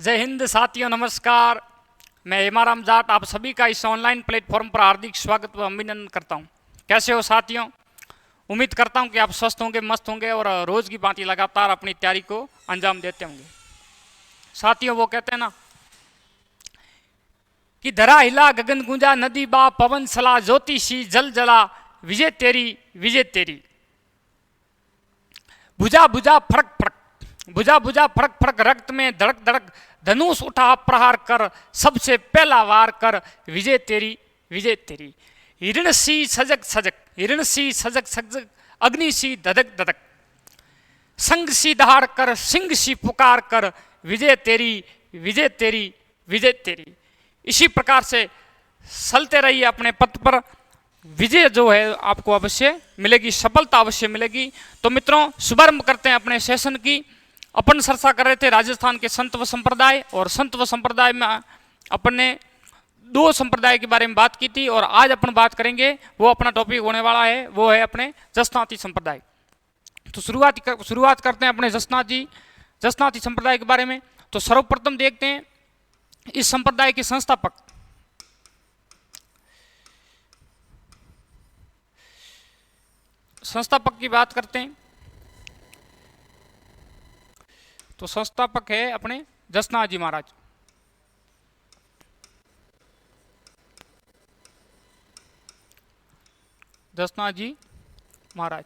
जय हिंद साथियों, नमस्कार। मैं हेमाराम जाट आप सभी का इस ऑनलाइन प्लेटफॉर्म पर हार्दिक स्वागत व अभिनंदन करता हूं। कैसे हो साथियों? उम्मीद करता हूं कि आप स्वस्थ होंगे, मस्त होंगे और रोज की भांति लगातार अपनी तैयारी को अंजाम देते होंगे। साथियों, वो कहते हैं ना कि धरा हिला गगन गूंजा, नदी बा पवन सला, ज्योति सी जल जला, विजय तेरी विजय तेरी। भुजा भुजा फड़क फड़क, भुजा भुजा फड़क फड़क, रक्त में धड़क धड़क, धनुष उठा प्रहार कर, सबसे पहला वार कर, विजय तेरी विजय तेरी। हिरण सी सजग सजग, हिरण सी सजग सजग, अग्नि सी धधक धधक, संग सी दहाड़ कर, सिंह सी पुकार कर, विजय तेरी विजय तेरी विजय तेरी। इसी प्रकार से चलते रहिए अपने पथ पर, विजय जो है आपको अवश्य मिलेगी, सफलता अवश्य मिलेगी। तो मित्रों, शुभारंभ करते हैं अपने सेशन की। अपन चर्चा कर रहे थे राजस्थान के संत व संप्रदाय, और संत व संप्रदाय में अपन ने दो संप्रदाय के बारे में बात की थी, और आज अपन बात करेंगे, वो अपना टॉपिक होने वाला है, वो है अपने जसनाती संप्रदाय। तो शुरुआत करते हैं अपने जसनाती संप्रदाय के बारे में। तो सर्वप्रथम देखते हैं इस संप्रदाय के संस्थापक की बात करते हैं। तो संस्थापक है अपने जसनाथ जी महाराज। जसनाथ जी महाराज,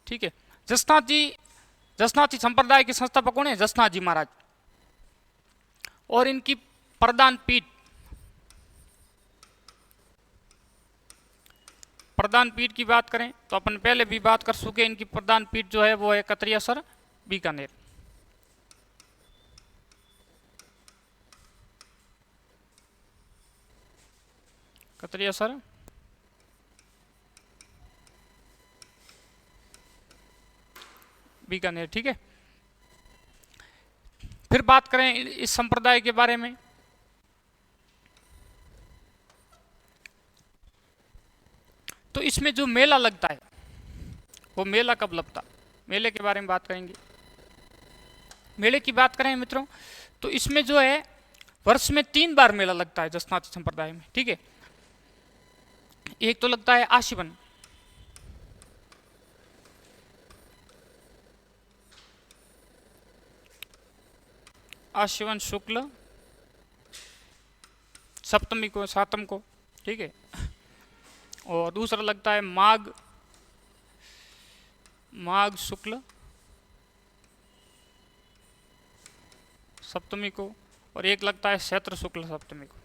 ठीक है। जसनाथी संप्रदाय के संस्थापक कौन है? जसनाथ जी महाराज। और इनकी प्रधान पीठ की बात करें तो अपन पहले भी बात कर चुके। इनकी प्रधान पीठ जो है वो है कतरियासर, बीकानेर। कतरियासर बीकानेर, ठीक है। फिर बात करें इस संप्रदाय के बारे में, तो इसमें जो मेला लगता है वो मेला कब लगता, मेले के बारे में बात करेंगे। मेले की बात करें मित्रों, तो इसमें जो है वर्ष में 3 बार मेला लगता है जसनाती संप्रदाय में, ठीक है। एक तो लगता है आशीवन, आशीवन शुक्ल सप्तमी को, सातम को, ठीक है। और दूसरा लगता है माघ शुक्ल सप्तमी को, और एक लगता है चैत्र शुक्ल सप्तमी को,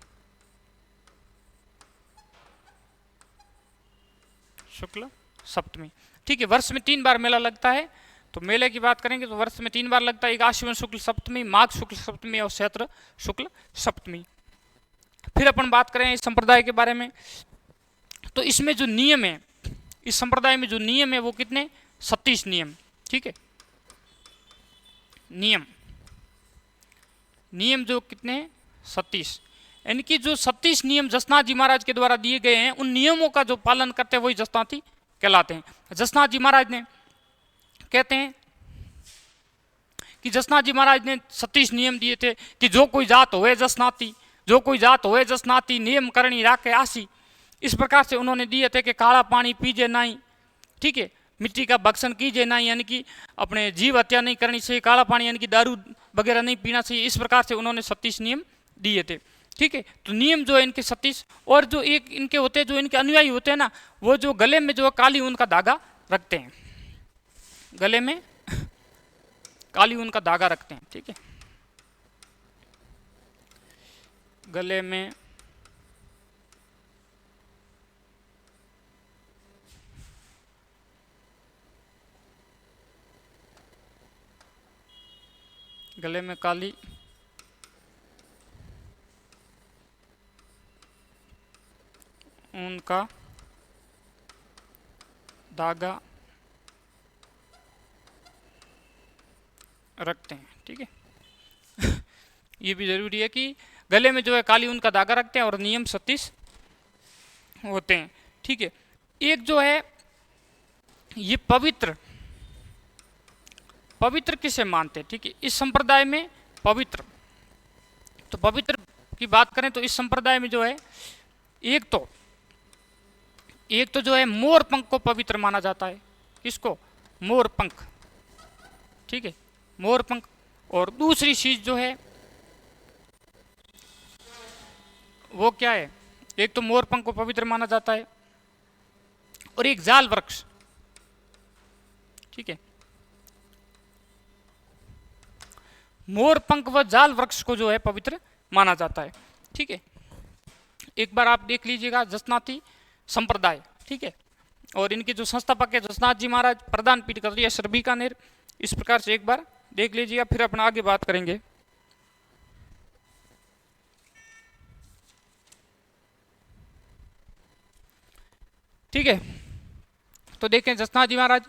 शुक्ल सप्तमी, ठीक है। वर्ष में 3 बार मेला लगता है। तो मेले की बात करेंगे तो वर्ष में 3 बार लगता है, एक आश्विन शुक्ल सप्तमी, माघ शुक्ल सप्तमी और चैत्र शुक्ल सप्तमी। फिर अपन बात करें इस संप्रदाय के बारे में, तो इसमें जो नियम है, इस संप्रदाय में जो नियम है वो कितने? 36 नियम, ठीक है। नियम जो कितने हैं? 36। इनकी जो 36 नियम जसनाथ जी महाराज के द्वारा दिए गए हैं, उन नियमों का जो पालन करते हैं वही जसनाती कहलाते हैं। जसनाथ जी महाराज ने कहते हैं कि जसनाथ जी महाराज ने 36 नियम दिए थे कि जो कोई जात होए जसनाती, जो कोई जात होए जसनाती, नियम करणी राखे आसी। इस प्रकार से उन्होंने दिए थे कि काला पानी पीजे नहीं, ठीक है, मिट्टी का भक्षण कीजिए नहीं, यानी कि अपने जीव हत्या नहीं करनी चाहिए, काला पानी यानी कि दारू वगैरह नहीं पीना चाहिए। इस प्रकार से उन्होंने 36 नियम दिए थे, ठीक है। तो नियम जो है इनके 36, और जो एक इनके होते हैं, जो इनके अनुयायी होते हैं ना, वो जो गले में जो काली ऊन का धागा रखते हैं, गले में काली ऊन का धागा रखते हैं, ठीक है। गले में काली ऊन का धागा रखते हैं, ठीक है। ये भी जरूरी है कि गले में जो है काली ऊन का धागा रखते हैं, और नियम 36 होते हैं, ठीक है। एक जो है ये पवित्र पवित्र किसे मानते हैं, ठीक है, इस संप्रदाय में पवित्र, तो पवित्र की बात करें तो इस संप्रदाय में जो है एक तो जो है मोर पंख को पवित्र माना जाता है। किसको? मोर पंख, ठीक है, मोर पंख। और दूसरी चीज जो है वो क्या है, एक तो मोर पंख को पवित्र माना जाता है और एक जाल वृक्ष, ठीक है, मोर पंख व जाल वृक्ष को जो है पवित्र माना जाता है, ठीक है। एक बार आप देख लीजिएगा जसनाती संप्रदाय, ठीक है, और इनके जो संस्थापक है जसनाथ जी महाराज, प्रधान पीठ कतरिया सर बीकानेर। इस प्रकार से एक बार देख लीजिएगा, फिर अपना आगे बात करेंगे। ठीक है, तो देखें जसनाथ जी महाराज,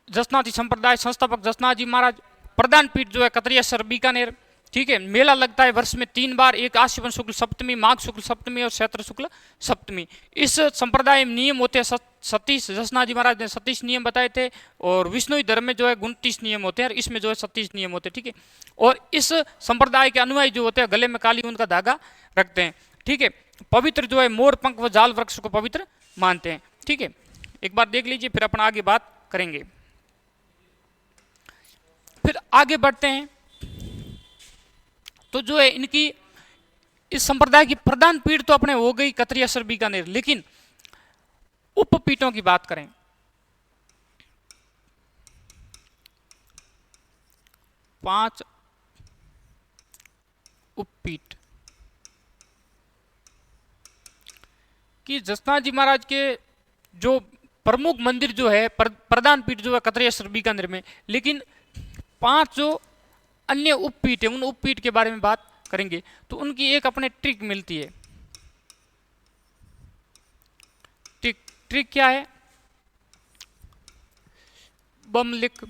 जसनाथी संप्रदाय संस्थापक जसनाथ जी महाराज, प्रधान पीठ जो है कतरिया सर बीकानेर, ठीक है। मेला लगता है वर्ष में 3 बार, एक आश्विन शुक्ल सप्तमी, माघ शुक्ल सप्तमी और चैत्र शुक्ल सप्तमी। इस संप्रदाय में नियम होते हैं 37, जसनाथ जी महाराज ने 37 नियम बताए थे, और विष्णुई धर्म में जो है 29 नियम होते हैं, और इसमें जो है 37 नियम होते हैं, ठीक है। और इस संप्रदाय के अनुयायी जो होते हैं गले में काली ऊन का धागा रखते हैं, ठीक है। पवित्र जो है मोर पंख व जाल वृक्ष को पवित्र मानते हैं, ठीक है। एक बार देख लीजिए, फिर अपन आगे बात करेंगे। फिर आगे बढ़ते हैं, तो जो है इनकी इस संप्रदाय की प्रधान पीठ तो अपने हो गई कतरिया सर बीकानेर, लेकिन उपपीठों की बात करें, पांच उपपीठ कि जसनाथ जी महाराज के जो प्रमुख मंदिर जो है प्रधान पीठ जो है कतरिया सर बीकानेर में, लेकिन 5 जो अन्य उपपीठ है उन उपपीठ के बारे में बात करेंगे। तो उनकी एक अपने ट्रिक मिलती है। ट्रिक क्या है? बमलिक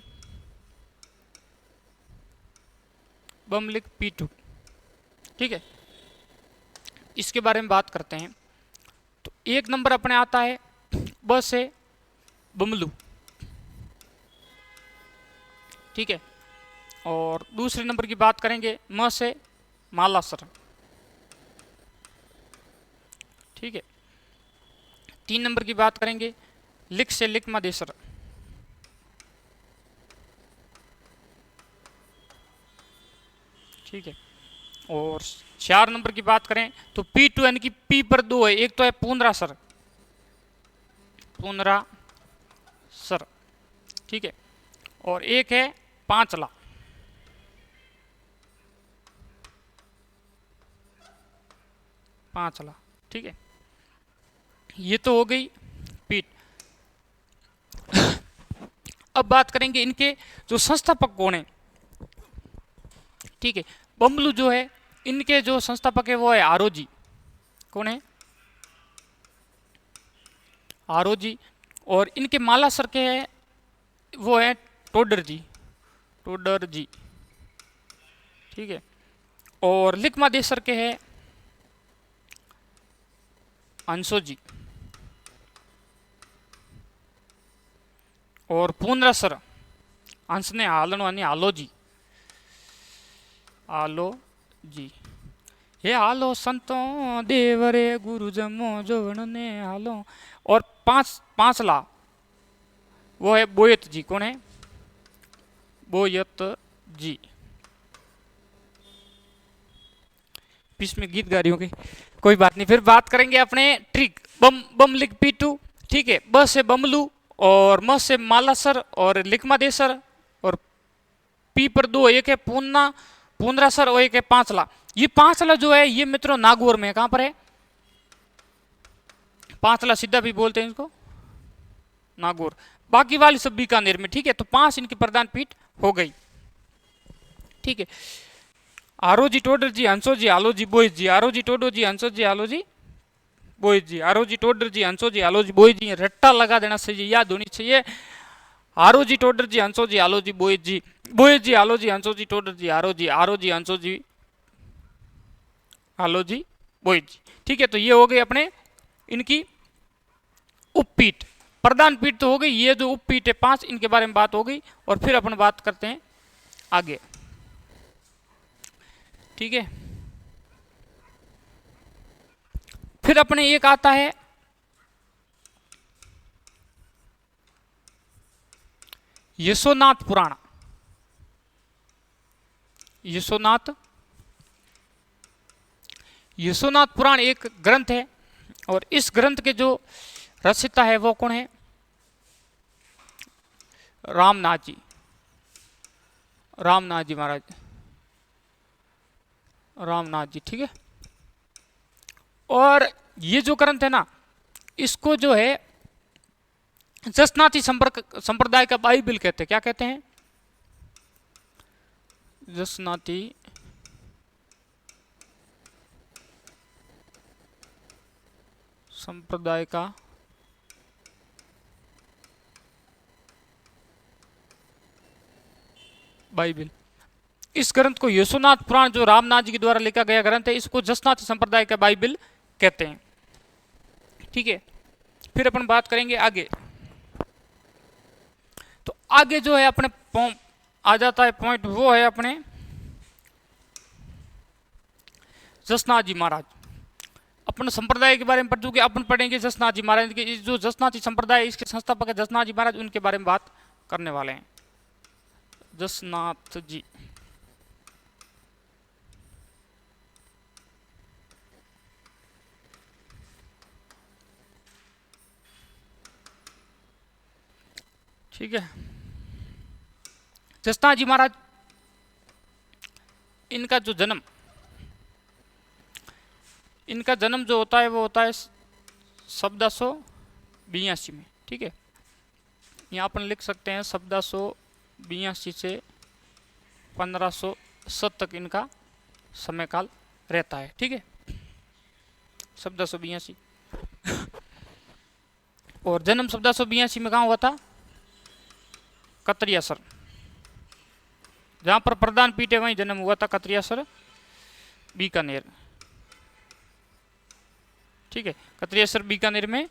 P2, ठीक है, इसके बारे में बात करते हैं। तो एक नंबर अपने आता है ब से बमलू, ठीक है, और दूसरे नंबर की बात करेंगे म से मालासर, ठीक है। 3 नंबर की बात करेंगे लिक से लिकमादेसर, ठीक है। और 4 नंबर की बात करें तो P2 यानी कि P पर 2 है, एक तो है पुनरासर, ठीक है, और एक है पांचला, ठीक है। ये तो हो गई पीठ। अब बात करेंगे इनके जो संस्थापक कौन है, ठीक है। बमलू जो है इनके जो संस्थापक है वो है आरोजी। कौन है? आरोजी। और इनके मालासर के है वो है टोडर जी, ठीक है। और लिकमादेसर के है अंशो जी। और पुनरासर अंश ने हालनो आणि आलो जी, हे हालो संतो देवरे गुरु जमो जोवन ने हालो। और पांचला वो है बोयत जी। कौन है? बोयत जी। बीच में गीत गा रही होंगे, कोई बात नहीं। फिर बात करेंगे अपने ट्रिक बमलिक P2, ठीक है। ब से बमलू और म से मालासर और लिकमादेसर और P पर 2, एक है पुनरासर और एक है पांचला। ये पांचला जो है ये मित्रों नागौर में, कहां पर है? पांचला सीधा भी बोलते हैं इसको, नागौर। बाकी वाली सब बीकानेर में, ठीक है। तो 5 इनकी प्रधान पीठ हो गई, ठीक है। आरोजी टोडर जी, हंसो जी, आलो जी, बोइज जी। आरोजी टोडो जी, हंसो जी, आलो जी, बोइज जी। आरोजी टोडर जी, हंसो जी, आलो जी, बोइज जी। रट्टा लगा देना चाहिए, याद होनी चाहिए। आरोजी टोडर जी, हंसो जी, आलो जी, बोइज जी। बोइज जी, आलो जी, हंसो जी, टोडर जी, आरो जी, हंसो जी, आलो जी, बोइज जी, ठीक है। तो ये हो गए अपने इनकी उपपीठ, प्रधान पीठ तो हो गई, ये जो उपपीठ है 5, इनके बारे में बात हो गई। और फिर अपन बात करते हैं आगे, ठीक है। फिर अपने एक आता है यशोनाथ पुराण। यशोनाथ पुराण एक ग्रंथ है, और इस ग्रंथ के जो रचयिता है वो कौन है? रामनाथ जी महाराज, रामनाथ जी, ठीक है। और ये जो ग्रंथ है ना, इसको जो है जसनाती संप्रदाय का बाइबल कहते हैं। क्या कहते हैं? जसनाती संप्रदाय का बाइबल। इस ग्रंथ को यशोनाथ पुराण, जो रामनाथ जी के द्वारा लिखा गया ग्रंथ है, इसको जसनाती संप्रदाय का बाइबल कहते हैं, ठीक है। फिर अपन बात करेंगे आगे। तो आगे जो है अपने आ जाता है पॉइंट, वो है अपने जसनाथ जी महाराज। अपन संप्रदाय के बारे में पढ़ चुके, अपन पढ़ेंगे जसनाथ जी महाराज के। जो जसनाथी संप्रदाय है, इसके संस्थापक है जसनाथ जी महाराज, उनके बारे में बात करने वाले हैं। जसनाथ जी, ठीक है। जसनाथ जी महाराज, इनका जो जन्म जो होता है वो होता है 1482 में, ठीक है। यहाँ अपन लिख सकते हैं 1482 से 1507 तक इनका समय काल रहता है, ठीक है। 1482 और जन्म 1482 में कहाँ हुआ था? कतरियासर, जहाँ पर प्रधान पीठ है वहीं जन्म हुआ था, कतरियासर बीकानेर, ठीक है। कतरियासर बीकानेर में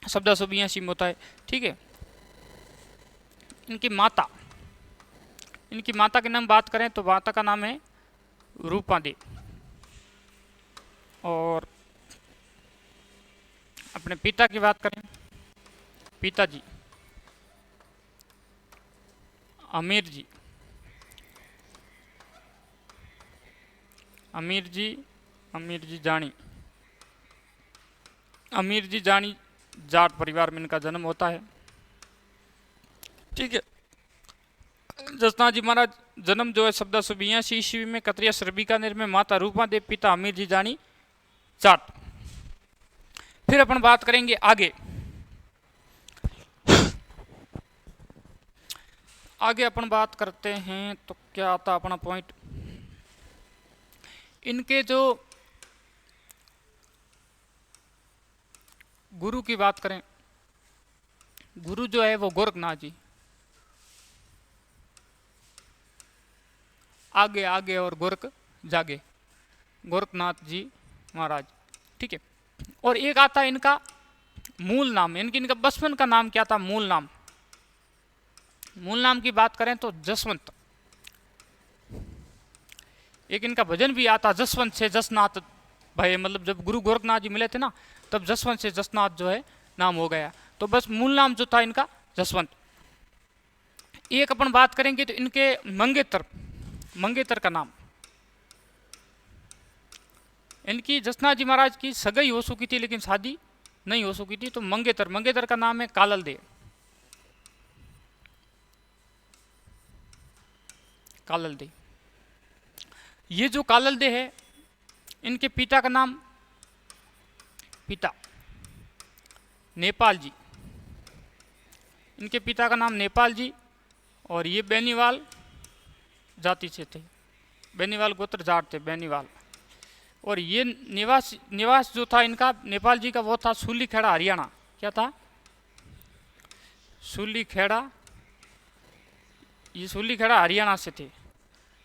1482 में होता है, ठीक है। इनकी माता के नाम बात करें तो माता का नाम है रूपा दे, और अपने पिता की बात करें, पिताजी अमीर जी जानी जाट परिवार में इनका जन्म होता है, ठीक है। जसनाथ जी महाराज जन्म जो है 1482 ईस्वी में कतरियासर बीकानेर में, माता रूपा देव, पिता अमीर जी जानी जाट। फिर अपन बात करेंगे आगे। अपन बात करते हैं तो क्या आता अपना पॉइंट, इनके जो गुरु की बात करें, गुरु जो है वो गोरखनाथ जी, आगे और गोरख जागे, गोरखनाथ जी महाराज, ठीक है। और एक आता है इनका मूल नाम, इनका बचपन का नाम क्या था? मूल नाम की बात करें तो जसवंत। एक इनका भजन भी आता, जसवंत से जसनाथ भाई, मतलब जब गुरु गोरखनाथ जी मिले थे ना, तब जसवंत से जसनाथ जो है नाम हो गया। तो बस मूल नाम जो था इनका जसवंत। एक अपन बात करेंगे तो इनके मंगेतर का नाम, इनकी जसनाथ जी महाराज की सगाई हो चुकी थी लेकिन शादी नहीं हो चुकी थी, तो मंगेतर का नाम है कालल दे। ये जो कालल दे है, इनके पिता का नाम नेपाल जी, इनके पिता का नाम नेपाल जी, और ये बेनीवाल जाति से थे, बेनीवाल गोत्र जाट थे, बेनीवाल। और ये निवास जो था इनका नेपाल जी का, वो था सूली खेड़ा हरियाणा। क्या था? सूली खेड़ा, ये सूली खेड़ा हरियाणा से थे,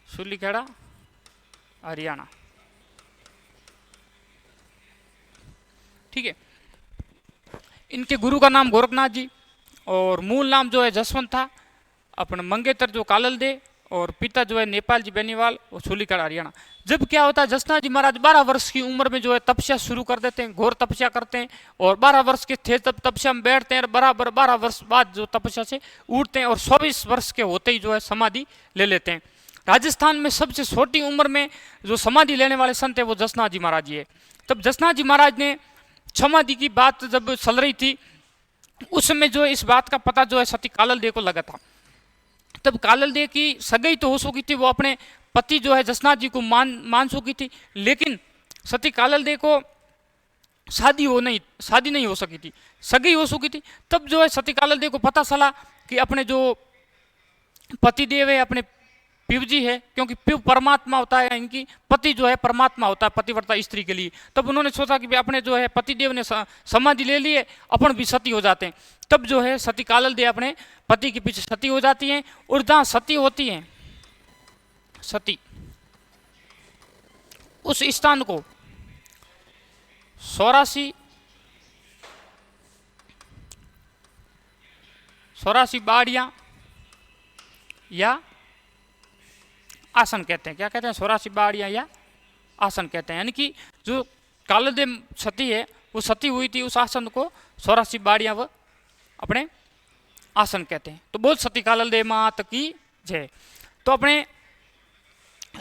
सूली खेड़ा हरियाणा, ठीक है। इनके गुरु का नाम गोरखनाथ जी और मूल नाम जो है जसवंत था, अपने मंगेतर जो कालल दे और पिता जो है नेपाल जी बेनीवाल और सूलीकड़ हरियाणा। जब क्या होता है जसनाथ जी महाराज 12 वर्ष की उम्र में जो है तपस्या शुरू कर देते हैं, घोर तपस्या करते हैं और 12 वर्ष के थे तब तपस्या में बैठते हैं और बराबर 12 वर्ष बाद जो तपस्या से उठते हैं और 24 वर्ष के होते ही जो है समाधि ले लेते हैं। राजस्थान में सबसे छोटी उम्र में जो समाधि लेने वाले संत है वो जसनाथ जी महाराज जी है। तब जसनाथ जी महाराज ने समाधि की बात जब चल रही थी उस समय जो है इस बात का पता जो है सती कालल दे को लगा था। तब कालल दे की सगाई तो हो चुकी थी, वो अपने पति जो है जसनाथ जी को मान चुकी थी, लेकिन सती कालल दे को शादी नहीं हो सकी थी, सगाई हो चुकी थी। तब जो है सती कालल दे को पता चला कि अपने जो पति देव है अपने पिव जी है, क्योंकि पिव परमात्मा होता है, इनकी पति जो है परमात्मा होता है पतिव्रता स्त्री के लिए। तब उन्होंने सोचा कि अपने जो है पति देव ने समाधि ले ली है, अपन भी सती हो जाते हैं। तब जो है सती कालल दे अपने पति के पीछे सती हो जाती हैं और जहाँ सती होती हैं सती उस स्थान को 84 बाड़ियां या आसन कहते हैं। क्या कहते हैं? 84 बाड़ियां या आसन कहते हैं। यानी कि जो कालल दे सती है वो सती हुई थी, उस आसन को 84 बाड़ियां वो अपने आसन कहते हैं। तो बोल सती कालल दे मात की जय। तो अपने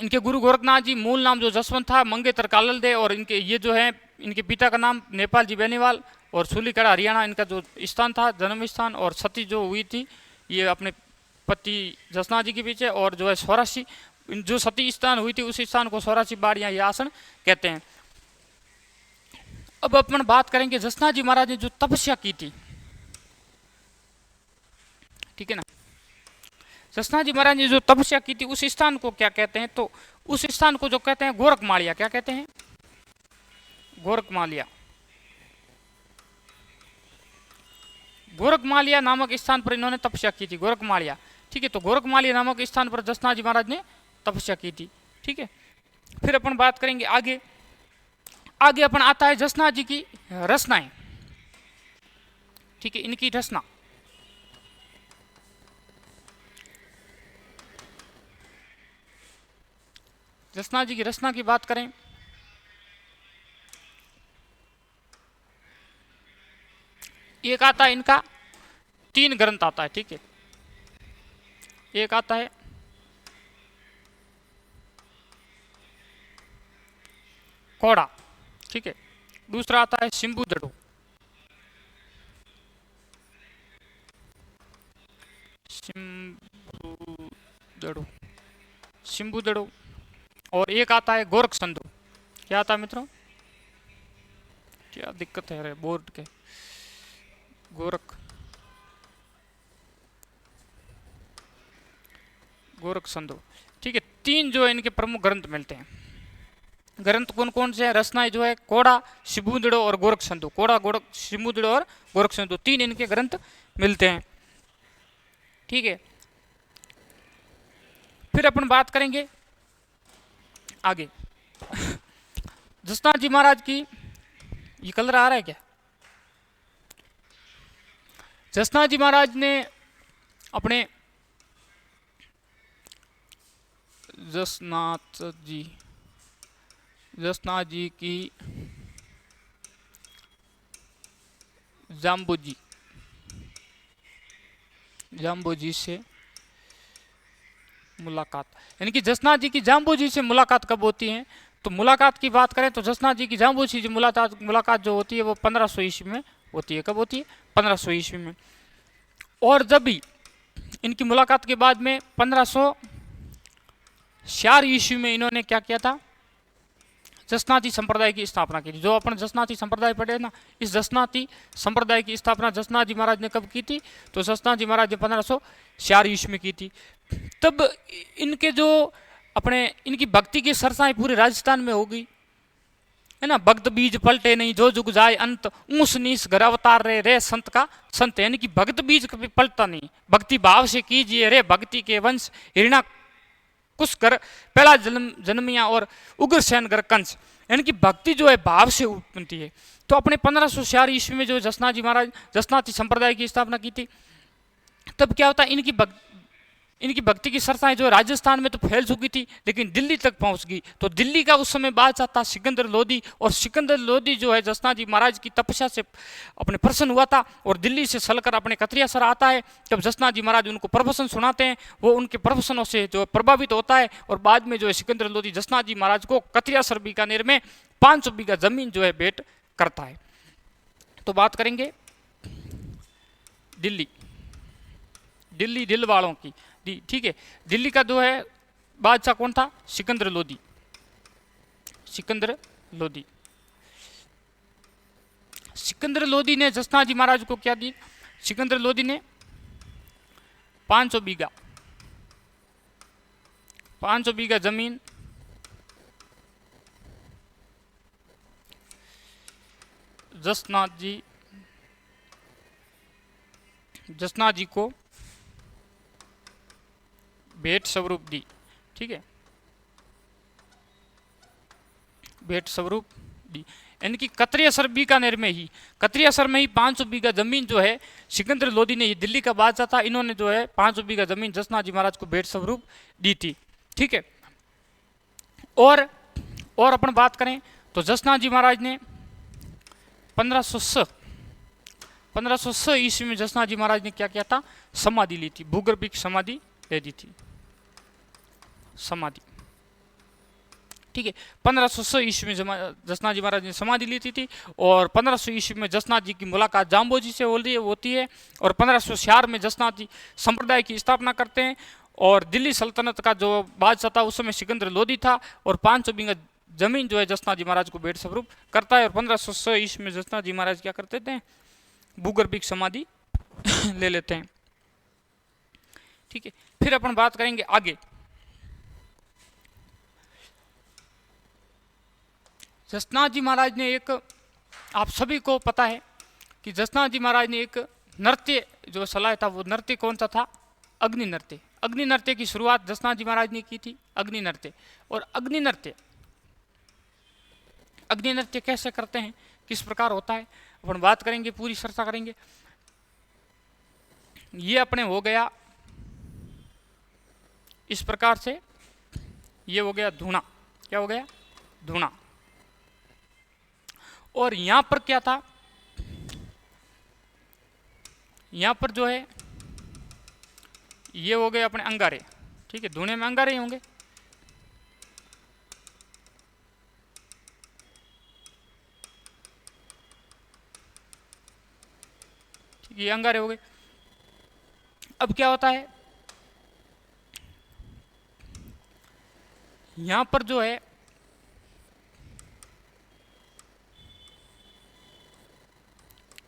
इनके गुरु गोरखनाथ जी मूल नाम जो जसवंत था, मंगेतर कालल दे और इनके ये जो है इनके पिता का नाम नेपाल जी बेनीवाल और सूलीकड़ा हरियाणा इनका जो स्थान था जन्म स्थान, और सती जो हुई थी ये अपने पति जसनाथ जी के पीछे, और जो है 84 जो सती स्थान हुई थी उस स्थान को 84 बाड़ियां या आसन कहते हैं। अब अपन बात करेंगे जसनाथ जी महाराज ने जो तपस्या की थी, ठीक है ना। जसनाथ जी महाराज ने जो तपस्या की थी उस स्थान को क्या कहते हैं? तो उस स्थान को जो कहते हैं गोरखमालिया। क्या कहते हैं? गोरखमालिया। गोरखमालिया नामक स्थान पर इन्होंने तपस्या की थी, गोरखमालिया, ठीक है। तो गोरखमालिया नामक स्थान पर जसनाथ जी महाराज ने तपस्या की थी, ठीक है। फिर अपन बात करेंगे आगे। आगे अपन आता है जसनाथ जी की रचनाएं, ठीक है, इनकी रचना। जसनाथ जी की रचना की बात करें एक आता है इनका 3 ग्रंथ आता है, ठीक है। एक आता है कोड़ा, ठीक है। दूसरा आता है शिंबुदड़ो, शिंबुदड़ो, और एक आता है गोरख संधु। क्या आता है मित्रों? क्या दिक्कत है रे बोर्ड के? गोरख संधु, ठीक है। 3 जो है इनके प्रमुख ग्रंथ मिलते हैं। ग्रंथ कौन कौन से हैं? रचनाएं जो है कोड़ा, शिंबुदड़ो और गोरख संधु। कोड़ा, गोरख, शिंबुदड़ो और गोरख संधु 3 इनके ग्रंथ मिलते हैं, ठीक है। फिर अपन बात करेंगे आगे जसनाथ जी महाराज की। ये कलर आ रहा है क्या? जसनाथ जी महाराज ने अपने जसनाथ जी की जाम्बू जी से मुलाकात, यानी कि जसनाथ जी की जाम्बू जी से मुलाकात कब होती है? तो मुलाकात की बात करें तो जसनाथ जी की जाम्बू जी से मुलाकात जो होती है वो 1500 ईस्वी में होती है। कब होती है? 1500 ईस्वी में। और जब भी इनकी मुलाकात के बाद में 1504 ईस्वी में इन्होंने क्या किया था? जसनाथी संप्रदाय की स्थापना की थी। जो अपन जसनाथी संप्रदाय पढ़े ना, इस जसनाथी संप्रदाय की स्थापना जसनाथ जी महाराज ने कब की थी? तो जसनाथ जी महाराज ने 1504 ईस्वी में की थी। तब इनके जो अपने इनकी भक्ति की सरसाएं पूरे राजस्थान में हो गई है ना। भक्त बीज पलटे नहीं, जो जुग जाए अंत, ऊंस नीस घर अवतार रे संत का संत। यानी कि भक्त बीज कभी पलटता नहीं, भक्ति भाव से कीजिए रे भक्ति के वंश, हिरणा कुशगर पहला जन्मिया और उग्रसेन गर कंस। यानी कि भक्ति जो है भाव से उत्पत्ति है। तो अपने 1546 ईस्वी में जो जसनाथ जी महाराज जसनाती संप्रदाय की स्थापना की थी, तब क्या होता है, इनकी भक्ति की सरसाएं जो राजस्थान में तो फैल चुकी थी, लेकिन दिल्ली तक पहुंच गई। तो दिल्ली का उस समय बादशाह था सिकंदर लोदी, और सिकंदर लोदी जो है जसनाथ जी महाराज की तपस्या से अपने प्रसन्न हुआ था, और दिल्ली से चलकर अपने कतरिया सर आता है। जब जसनाथ जी महाराज उनको प्रवचन सुनाते हैं, वो उनके प्रवचनों से जो प्रभावित होता है, और बाद में जो है सिकंदर लोदी जसनाथ जी महाराज को कतरिया सर बीकानेर में 500 बीघा जमीन जो है भेंट करता है। तो बात करेंगे दिल्ली दिल वालों की। ठीक है, दिल्ली का जो है बादशाह कौन था? सिकंदर लोदी। सिकंदर लोदी ने जसनाथ जी महाराज को क्या दी? सिकंदर लोदी ने 500 बीघा जमीन जसनाथ जी को भेंट स्वरूप दी। ठीक है, भेंट स्वरूप दी। यानी कि कतरियासर बीकानेर में ही 500 बीघा जमीन जो है सिकंदर लोदी ने, ये दिल्ली का बादशाह था, इन्होंने जो है 500 बीघा जमीन जसनाथ जी महाराज को भेंट स्वरूप दी थी। ठीक है, और अपन बात करें तो जसनाथ जी महाराज ने 1506 ईस्वी में जसनाथ जी महाराज ने क्या किया था? समाधि ली थी, भूगर्भिक समाधि ले दी थी, समाधि। ठीक है, 1506 ईस्वी में जसनाथ जी महाराज ने समाधि ली थी, और 1500 ईस्वी में जसनाथ जी की मुलाकात जाम्बोजी से होती है, और 1546 में जसनाथ जी संप्रदाय की स्थापना करते हैं। और दिल्ली सल्तनत का जो बादशाह था उस समय सिकंदर लोदी था, और 500 बीघा जमीन जो है जसनाथ जी महाराज को भेंट स्वरूप करता है। और 1506 ईस्वी में जसनाथ जी महाराज क्या करते थे? भूगर्भिक समाधि ले लेते हैं। ठीक है, फिर अपन बात करेंगे आगे। जसनाथ जी महाराज ने एक, आप सभी को पता है कि जसनाथ जी महाराज ने एक नृत्य जो चलाया था, वो नृत्य कौन सा था? अग्नि नृत्य। अग्नि नृत्य की शुरुआत जसनाथ जी महाराज ने की थी, अग्नि नृत्य। और अग्नि नृत्य कैसे करते हैं, किस प्रकार होता है, अपन बात करेंगे, पूरी चर्चा करेंगे। ये अपने हो गया इस प्रकार से, ये हो गया धूना। क्या हो गया? धूना। और यहां पर क्या था? यहां पर जो है ये हो गए अपने अंगारे। ठीक है, धूने में अंगारे ही होंगे। ये अंगारे हो गए। अब क्या होता है, यहां पर जो है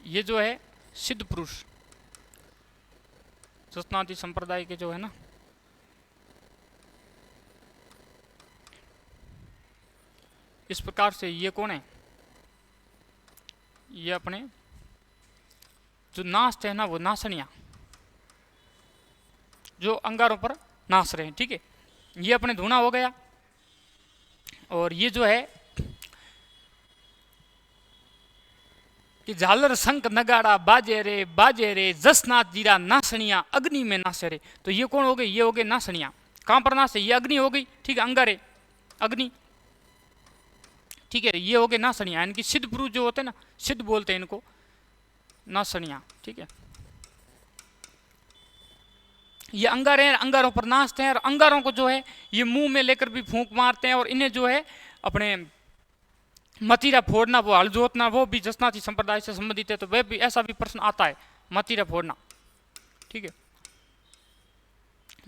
ये जो है सिद्ध पुरुष जसनाती संप्रदाय के जो है ना, इस प्रकार से ये कौन है? ये अपने जो नाचते हैं ना, वो नाचनिया जो अंगारों पर नाच रहे हैं। ठीक है, ये अपने धूना हो गया। और ये जो है कि झालर शंख नगाड़ा बाजे रे जसनाथ जीरा नासनिया अग्नि में नाचे रे। तो ये कौन हो गई? ये हो गए नासनिया। कहां पर नाचे? ये अग्नि हो गई। ठीक है, अंगारे अग्नि। ठीक है, ये हो गए नासनिया। इनकी सिद्ध पुरुष जो होते हैं ना, सिद्ध बोलते हैं इनको, नासनिया। ठीक है, ये अंगारे हैं, अंगारों पर नाचते हैं। और अंगारों को जो है ये मुंह में लेकर भी फूंक मारते हैं। और इन्हें जो है अपने मतीरा फोड़ना, वो हल जोतना, वो भी जसनाती संप्रदाय से संबंधित है। तो वह भी ऐसा भी प्रश्न आता है, मतीरा फोड़ना। ठीक है,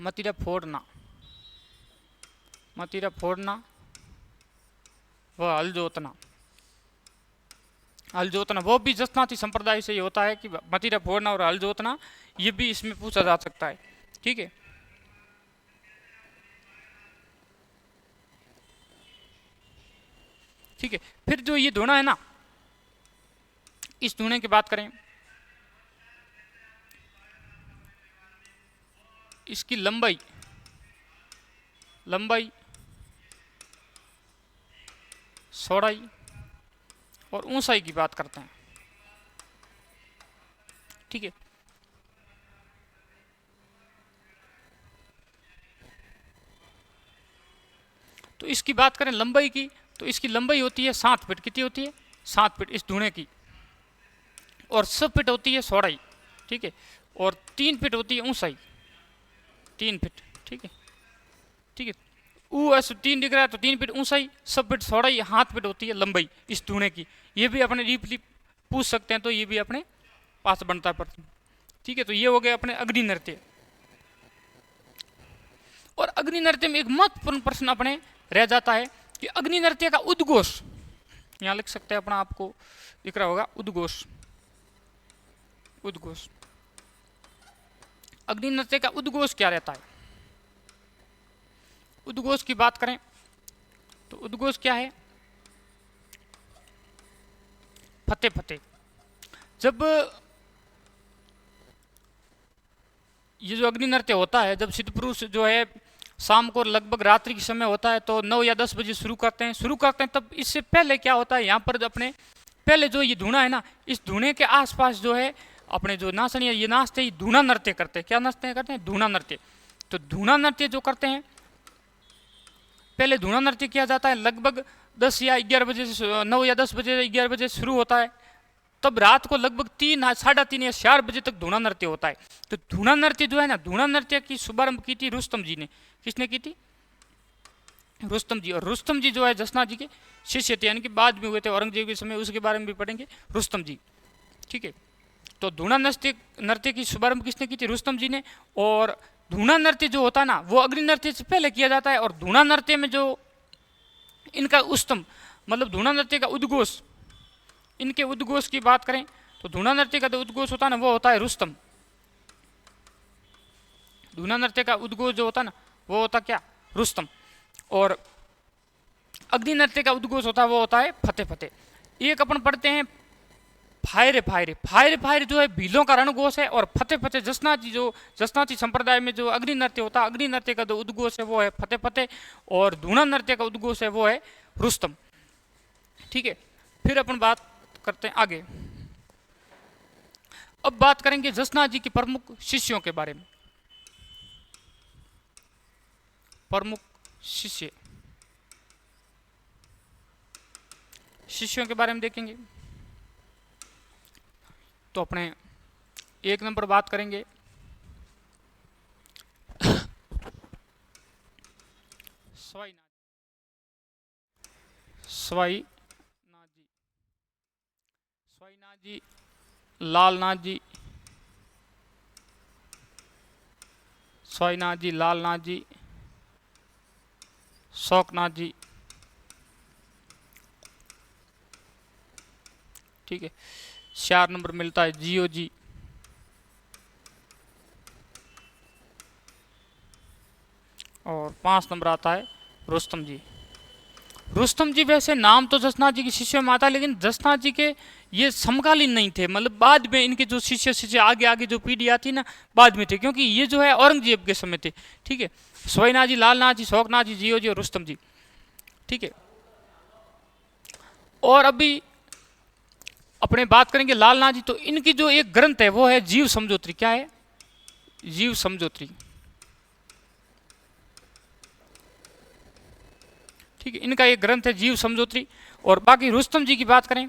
मतीरा फोड़ना, वह हल जोतना, वो भी जसनाती संप्रदाय से ही होता है कि मतीरा फोड़ना और हल जोतना, ये भी इसमें पूछा जा सकता है। ठीक है, ठीक है। फिर जो ये धूना है ना, इस धूने की बात करें, इसकी लंबाई लंबाई, चौड़ाई और ऊंचाई की बात करते हैं। ठीक है, तो इसकी बात करें लंबाई की, तो इसकी लंबाई होती है 7 फीट। कितनी होती है? 7 फीट इस धुने की। और 6 फीट होती है चौड़ाई। ठीक है, और 3 फीट होती है ऊंचाई, 3 फीट। ठीक है, ठीक है, ऊ ऐसे 3 दिख रहा है तो 3 फीट ऊंचाई, 6 फीट चौड़ाई, 7 फीट होती है लंबाई इस धुने की। ये भी अपने डीपली पूछ सकते हैं, तो ये भी अपने पास बनता है प्रश्न। ठीक है, तो ये हो गए अपने अग्नि नृत्य। और अग्नि नृत्य में एक महत्वपूर्ण प्रश्न अपने रह जाता है कि अग्नि नृत्य का उद्घोष, यहां लिख सकते हैं अपना, आपको दिख रहा होगा उद्घोष। उद्घोष, अग्नि नृत्य का उद्घोष क्या रहता है? उद्घोष की बात करें तो उद्घोष क्या है? फतेह फतेह। जब ये जो अग्नि नृत्य होता है, जब सिद्ध पुरुष जो है शाम को लगभग रात्रि के समय होता है तो 9 या 10 बजे शुरू करते हैं। तब इससे पहले क्या होता है, यहाँ पर अपने पहले जो ये धुना है ना, इस धुने के आसपास जो है अपने जो नाचनी है, ये नाचते ही धुना नृत्य करते हैं। क्या नाचते करते हैं? धुना नृत्य। तो धुना नृत्य जो करते हैं, पहले धुना नृत्य किया जाता है लगभग 10 या 11 बजे से, 9 या 10 बजे 11 बजे शुरू होता है। तब रात को लगभग 3, 3:30 या 4 बजे तक धुना नृत्य होता है। तो धुना नृत्य जो है ना, धुना नृत्य की शुभारंभ की थी रुस्तम जी ने। किसने की थी? रुस्तम जी। और रुस्तम जी जो है जसना जी के शिष्य थे, यानी कि बाद में हुए थे औरंगजेब के समय, उसके बारे में भी पढ़ेंगे, रुस्तम जी। ठीक है, तो धुना नृत्य की शुभारंभ किसने की थी? रुस्तम जी ने। और धुना नृत्य जो होता है ना, वो अग्नि नृत्य से पहले किया जाता है। और धुना नृत्य में जो इनका उच्चतम, मतलब धुना नृत्य का उद्घोष, इनके उद्घोष की बात करें तो धुना नृत्य का जो उद्घोष होता है ना, वो होता है रुस्तम। धुना नृत्य का उद्घोष जो होता है ना, वो होता क्या? रुस्तम। और अग्नि नृत्य का उद्घोष होता है, वो होता है फतेह फतेह। एक अपन पढ़ते हैं फायरे फायरे। फायरे फायरे जो है भीलों का रणघोष है। और फतेह फतेह जसनाची संप्रदाय में जो अग्नि नृत्य होता है, अग्नि नृत्य का जो उद्घोष है वो है फतेह फतेह। और धुना नृत्य का उद्घोष है वो है रुस्तम। ठीक है, फिर अपन बात करते हैं आगे। अब बात करेंगे जसना जी के प्रमुख शिष्यों के बारे में। प्रमुख शिष्यों के बारे में देखेंगे तो अपने 1 नंबर बात करेंगे स्वाईनाथ जी, लालनाथ जी, स्वाईनाथ जी, लालनाथ जी, शौकनाथ जी। ठीक है, 4 नंबर मिलता है जियो जी। और 5 नंबर आता है रुस्तम जी। रुस्तम जी वैसे नाम तो जसनाथ जी के शिष्य में आता है, लेकिन जसनाथ जी के ये समकालीन नहीं थे, मतलब बाद में इनके जो शिष्य आगे आगे जो पीढ़ी आती ना, बाद में थे, क्योंकि ये जो है औरंगजेब के समय थे। ठीक है, स्वाईनाथ जी, लालनाथ जी, शौकनाथ जी, जियो जी और रुस्तम जी। ठीक है, और अभी अपने बात करेंगे लालनाथ जी। तो इनकी जो एक ग्रंथ है वो है जीव समझोत्री। क्या है? जीव समझोत्री। ठीक है, इनका एक ग्रंथ है जीव समझोत्री। और बाकी रुस्तम जी की बात करें,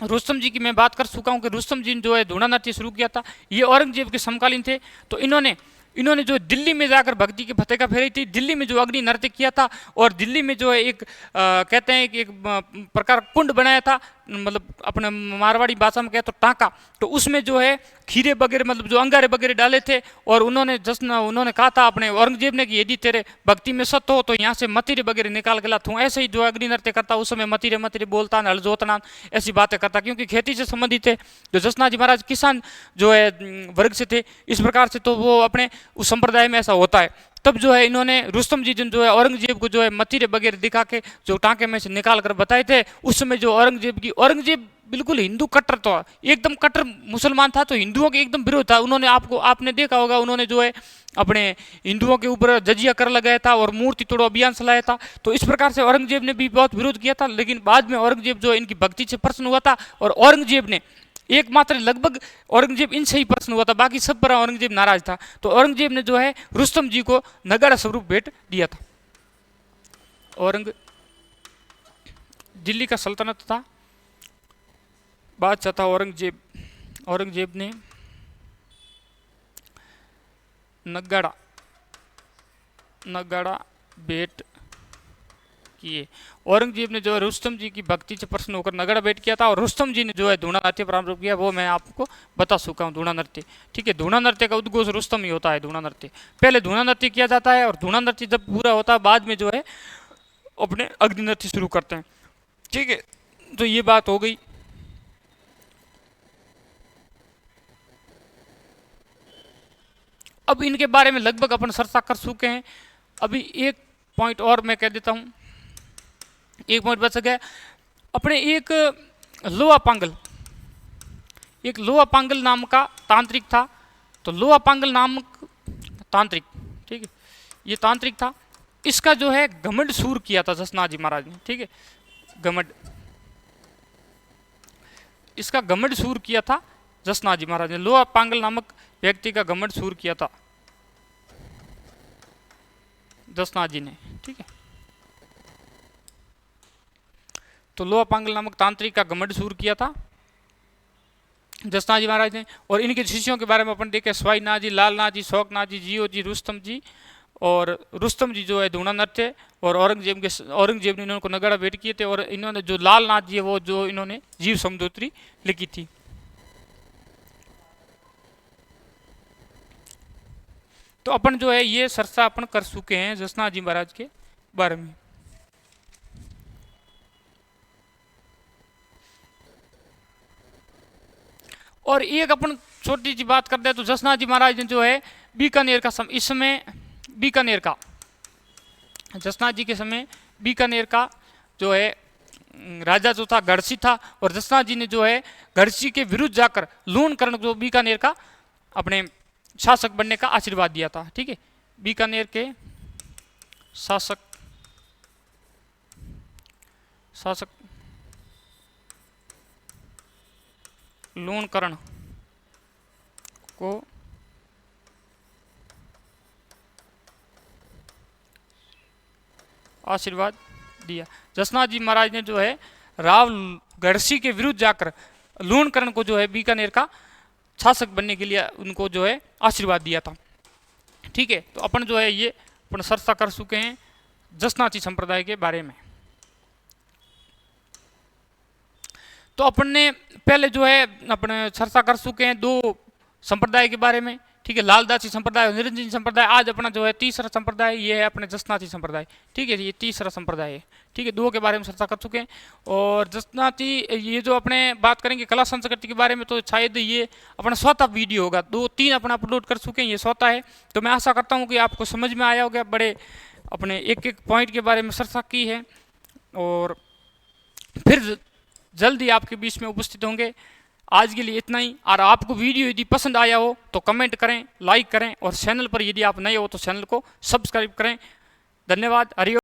रुस्तम जी की मैं बात कर चुका हूं कि रुस्तम जी ने जो है धुना नृत्य शुरू किया था। ये औरंगजेब के समकालीन थे। तो इन्होंने जो दिल्ली में जाकर भक्ति की फतेह फेरी थी, दिल्ली में जो अग्नि नृत्य किया था, और दिल्ली में जो है एक कहते हैं कि एक प्रकार कुंड बनाया था, मतलब अपने मारवाड़ी भाषा में कहे तो टाँका। तो उसमें जो है खीरे वगैरह, मतलब जो अंगारे वगैरह डाले थे। और उन्होंने कहा था अपने औरंगजेब ने कि यदि तेरे भक्ति में सत्य हो तो यहाँ से मतीरे वगैरह निकाल के ला तू। ऐसे ही जो अग्नि नृत्य करता, उस समय मतीरे मतीरे बोलता, हल जोतना, ऐसी बातें करता, क्योंकि खेती से संबंधित थे। जो जसनाथ जी महाराज किसान जो है वर्ग से थे, इस प्रकार से तो वो अपने उस संप्रदाय में ऐसा होता है। तब जो है इन्होंने रुस्तम जी जो है औरंगजेब को जो है मतीरे वगैरह दिखा के जो टाँके में से निकाल कर बताए थे। उस समय जो औरंगजेब बिल्कुल हिंदू कट्टर तो एकदम कट्टर मुसलमान था, तो हिंदुओं के एकदम विरोध था। उन्होंने आपने देखा होगा, उन्होंने जो है अपने हिंदुओं के ऊपर जजिया कर लगाया था और मूर्ति तोड़ो अभियान चलाया था। तो इस प्रकार से औरंगजेब ने भी बहुत विरोध किया था, लेकिन बाद में औरंगजेब जो है इनकी भक्ति से प्रसन्न हुआ था, और औरंगजेब ने एकमात्र लगभग औरंगजेब इनसे ही प्रसन्न हुआ था, बाकी सब पर औरंगजेब नाराज था। तो औरंगजेब ने जो है रुस्तम जी को नगाड़ा स्वरूप भेंट दिया था। दिल्ली का सल्तनत था, बादशाह था औरंगजेब। औरंगजेब ने नगाड़ा भेंट किए। औरंगजेब ने जो है रुस्तम जी की भक्ति से प्रसन्न होकर नगाड़ा भेंट किया था, और रुस्तम जी ने जो है धूणा नृत्य प्रारंभ किया, वो मैं आपको बता चुका हूँ। धूणा नृत्य, ठीक है, धूणा नृत्य का उद्घोष रुस्तम ही होता है। धूणा नृत्य पहले धूणा नृत्य किया जाता है, और धूणा नृत्य जब पूरा होता है बाद में जो है अपने अग्नि नृत्य शुरू करते हैं, ठीक है। तो ये बात हो गई। अब इनके बारे में लगभग अपन चर्चा कर चुके हैं। अभी एक पॉइंट और मैं कह देता हूं, एक पॉइंट बच गया अपने। एक लोहा पांगल नाम का तांत्रिक था। तो लोहा पांगल नामक तांत्रिक, ठीक है, ये तांत्रिक था। इसका जो है घमंड सूर किया था जसनाथ जी महाराज ने, ठीक है, इसका घमंड सूर किया था जसनाथ जी महाराज ने। लोहा पांगल नामक व्यक्ति का घमंड सूर किया था जसनाथ जी ने, ठीक है। तो लोहा पांगल नामक तांत्रिक का घमंड सूर किया था जसनाथ जी महाराज ने। और इनके शिष्यों के बारे में अपन देखें, स्वाईनाथ जी, लालनाथ जी, शौकनाथ जी, जियो जी, रुस्तम जी। और रुस्तम जी जो है धूणा नृत्य, और औरंगजेब ने इनको नगाड़ा भेंट किए थे। और इन्होंने जो लालनाथ जी है वो जो इन्होंने जीव समदूत्री लिखी थी। तो अपन जो है ये चर्चा अपन कर चुके हैं जसनाथ जी महाराज के बारे में। और एक अपन छोटी सी बात करते हैं, तो जसनाथ जी महाराज ने जो है बीकानेर का इस समय बीकानेर का जसनाथ जी के समय बीकानेर का जो है राजा जो था गढ़सी था, और जसनाथ जी ने जो है गढ़सी के विरुद्ध जाकर लूणकरण को बीकानेर का अपने शासक बनने का आशीर्वाद दिया था, ठीक है। बीकानेर के शासक लूणकरण को आशीर्वाद दिया। जसनाथ जी महाराज ने जो है राव गढ़सी के विरुद्ध जाकर लूणकरण को जो है बीकानेर का शासक बनने के लिए उनको जो है आशीर्वाद दिया था, ठीक है। तो अपन जो है ये अपन चर्चा कर चुके हैं जसनाथी संप्रदाय के बारे में। तो अपन ने पहले जो है अपने चर्चा कर चुके हैं दो संप्रदाय के बारे में, ठीक है, लालदासी संप्रदाय और निरंजन संप्रदाय। आज अपना जो है तीसरा संप्रदाय ये है अपने जसनाथी संप्रदाय, ठीक है, ये तीसरा संप्रदाय है, ठीक है। दो के बारे में चर्चा कर चुके हैं। और जसनाथी ये जो अपने बात करेंगे कला संस्कृति के बारे में, तो शायद ये अपना स्वतः वीडियो होगा, 2-3 अपना अपलोड कर चुके हैं, ये स्वतः है। तो मैं आशा करता हूँ कि आपको समझ में आया होगा, बड़े अपने एक पॉइंट के बारे में चर्चा की है। और फिर जल्दी आपके बीच में उपस्थित होंगे। आज के लिए इतना ही। और आपको वीडियो यदि पसंद आया हो तो कमेंट करें, लाइक करें, और चैनल पर यदि आप नए हो तो चैनल को सब्सक्राइब करें। धन्यवाद। हरिओम।